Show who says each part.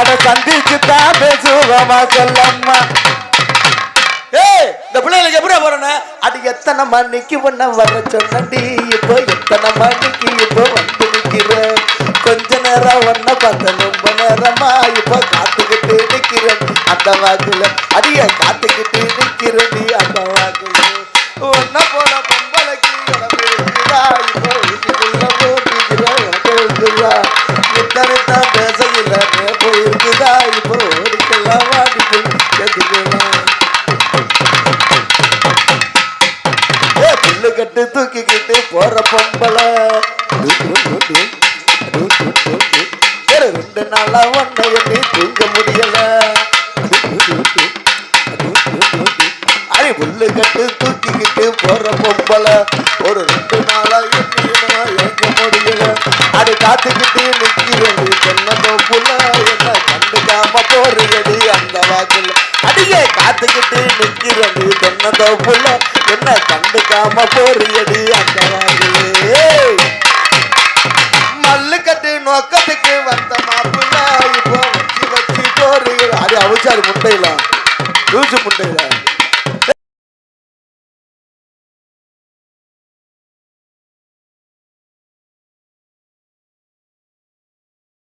Speaker 1: அட சந்திச்சுதான் பேசுவோமா சொல்லம்மா. இந்த பிள்ளைகளுக்கு எப்படி போறேன்னு அது எத்தனை மணிக்கு ஒன்ன வர சொன்னடி, இப்போ எத்தனை மணிக்கு இப்போ வந்து நிக்கிறேன். கொஞ்ச நேரம் ஒன்ன பார்த்த ரொம்ப நேரமா இப்போ காத்துக்கிட்டு நிக்கிறேன் அந்த வாக்குல. அடிய காத்துக்கிட்டு நிக்கிறேன் நீ அந்த வாக்குல. ஒன்ன போல பொம்பளைக்கு உடம்பு இருக்குதா, இப்போ வீட்டுக்குள்ள போட்டுக்கிறா உடம்பு இருக்குதா. இத்தனைத்தான் பேசல போயிருக்குதா, இப்போ ஓடிக்கலாம் வாடிக்குள் கேட்டுக்கலாம். புல்லு கட்டு தூக்கிக்கிட்டு போற பொம்பளை 2 நாளா ஒன்ன எண்ணி தூங்க முடியல. அடி புல்லு கட்டு தூக்கிக்கிட்டு போற பொம்பளை ஒரு 2 நாளா எங்க முடியல. அடி காத்துக்கிட்டு நிக்கிறது தென்னதோ புள்ள என்ன கண்டுக்காம போறியடி அந்த வாக்குல. அடியே காத்துக்கிட்டு நிக்கிறது தென்னதோ புள்ள என்ன கண்டுக்காம போறியடி அந்த வாக்குல. மல்லு கட்டு நோக்கத்துக்கு